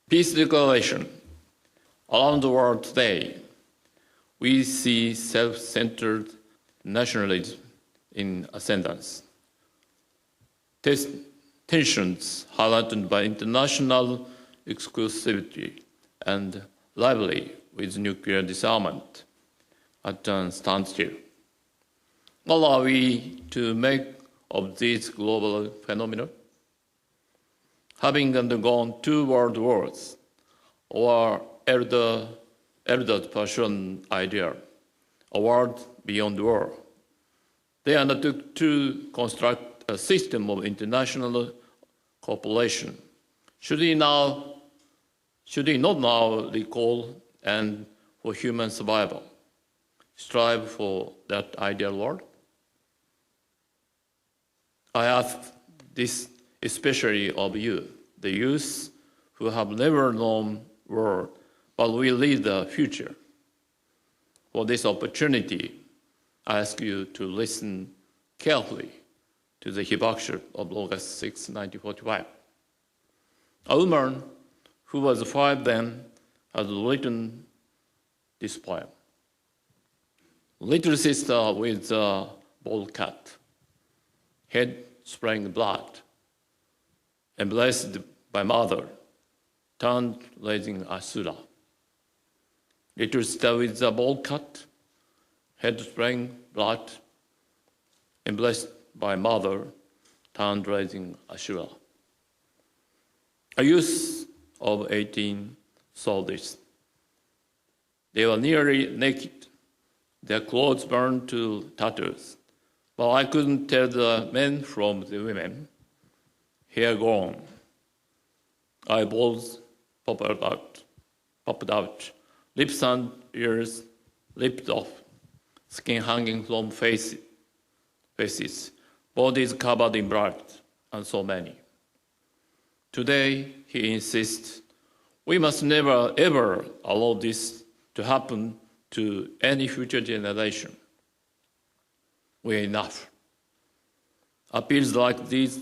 Peace declaration. Around the world today, we see self-centered nationalism in ascendance. Tensions highlighted by international exclusivity and rivalry with nuclear disarmament at a standstill. What are we to make of these global phenomena? Having undergone 2 world wars, our elders pursued idea, a world beyond war. They undertook to construct a system of international cooperation. Should we not now recall and for human survival, strive for that ideal world? I ask this especially of you, the youth who have never known war but will lead the future. For this opportunity, I ask you to listen carefully to the Hibakusha of August 6, 1945. A woman who was 5 then has written this poem. Little sister with a bald cat, head spraying blood, embraced by mother, turned raising Asura. Little sister with a bald cat, head spraying blood, embraced by mother, turned raising Asura. A youth of 18 saw this. They were nearly naked, their clothes burned to tatters, but I couldn't tell the men from the women. Hair gone, eyeballs popped out, lips and ears ripped off, skin hanging from faces, bodies covered in blood, and so many. Today, he insists, we must never ever allow this to happen to any future generation. We're enough. Appeals like these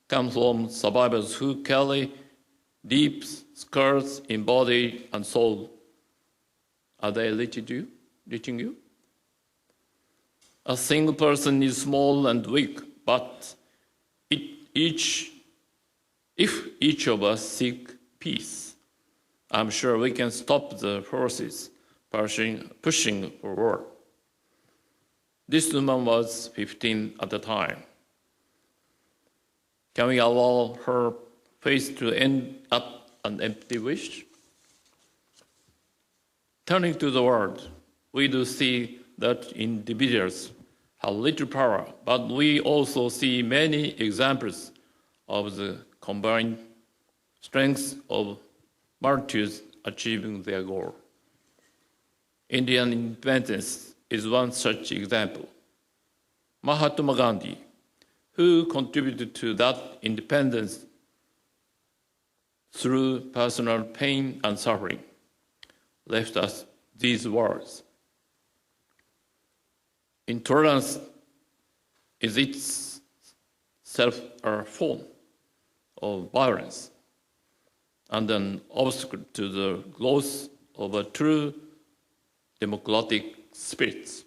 come from survivors who carry deep scars in body and soul. Are they reaching you? A single person is small and weak, but if each of us seek peace, I'm sure we can stop the forces pushing for war. This woman was 15 at the time. Can we allow her faith to end up an empty wish? Turning to the world, we do see that individuals have little power, but we also see many examples of the combined strengths of multitudes achieving their goal. Indian independence is one such example. Mahatma Gandhi, who contributed to that independence through personal pain and suffering, left us these words. Intolerance is itself a form of violence and an obstacle to the growth of a true democratic spirit.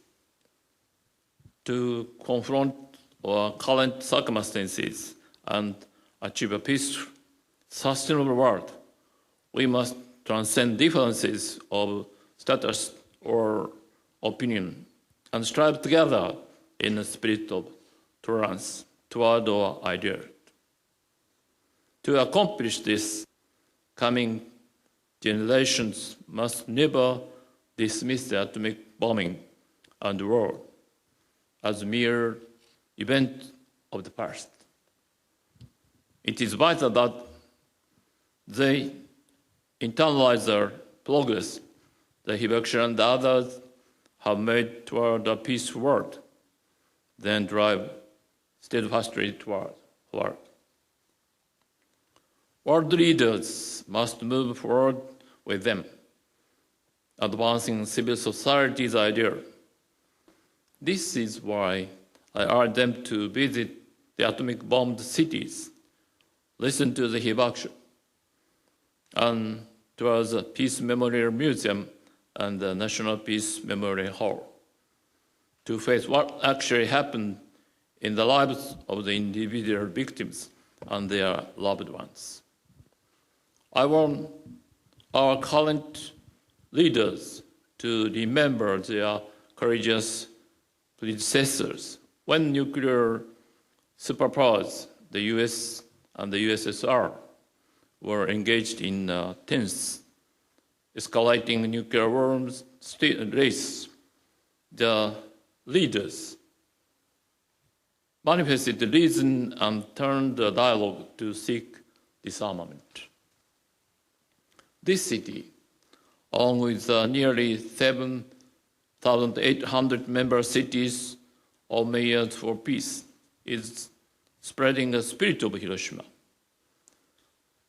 To confront our current circumstances and achieve a peaceful, sustainable world, we must transcend differences of status or opinion and strive together in a spirit of tolerance toward our ideal. To accomplish this, coming generations must never dismiss the atomic bombing and war as mere event of the past. It is vital that they internalize the progress the Hibakusha and others have made toward a peaceful world, then drive steadfastly toward world. World leaders must move forward with them, advancing civil society's idea. This is why I urge them to visit the atomic-bombed cities, listen to the Hibakusha, and towards the Peace Memorial Museum and the National Peace Memorial Hall to face what actually happened in the lives of the individual victims and their loved ones. I want our current leaders to remember their courageous predecessors when nuclear superpowers, the US and the USSR, were engaged in tense, escalating nuclear arms race. The leaders manifested reason and turned the dialogue to seek disarmament. This city, along with nearly 7,800 member cities of Mayors for Peace, is spreading the spirit of Hiroshima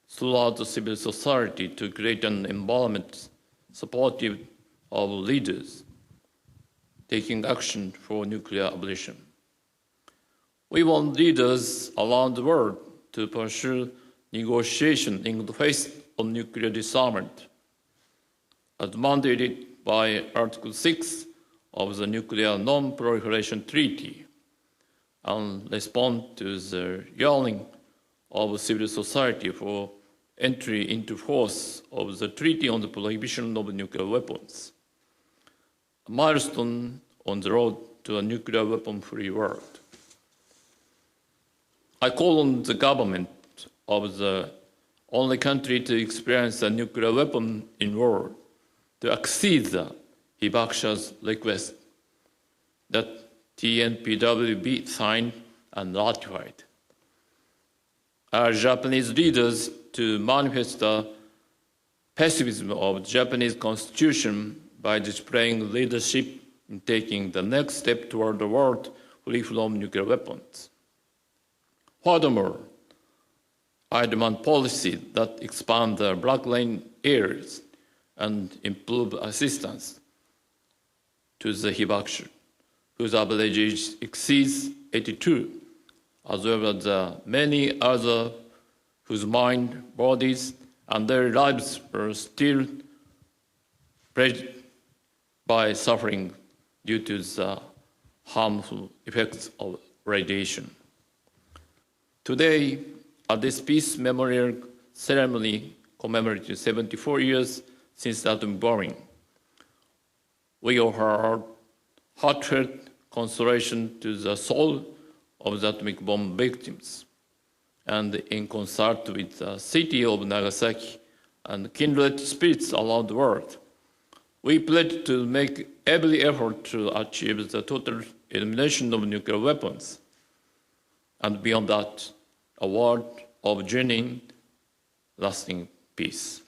throughout the civil society to create an environment supportive of leaders taking action for nuclear abolition. We want leaders around the world to pursue negotiation in the face of nuclear disarmament, as mandated by Article 6 of the Nuclear Non-Proliferation Treaty, and respond to the yearning of civil society for entry into force of the Treaty on the Prohibition of Nuclear Weapons, a milestone on the road to a nuclear weapon-free world. I call on the government of the only country to experience a nuclear weapon in the world to accede the Hibakusha's request that TNPW be signed and ratified. Our Japanese leaders to manifest the pacifism of the Japanese Constitution by displaying leadership in taking the next step toward the world free from nuclear weapons. Furthermore, I demand policy that expand the black lane areas and improve assistance to the Hibakusha, whose average age exceeds 82, as well as the many others whose mind, bodies, and their lives are still plagued by suffering due to the harmful effects of radiation. Today, at this Peace Memorial ceremony commemorating 74 years since the atom bombing, we offer our heartfelt consolation to the soul of the atomic bomb victims, and in concert with the city of Nagasaki and kindred spirits around the world, we pledge to make every effort to achieve the total elimination of nuclear weapons, and beyond that, a world of genuine, lasting peace.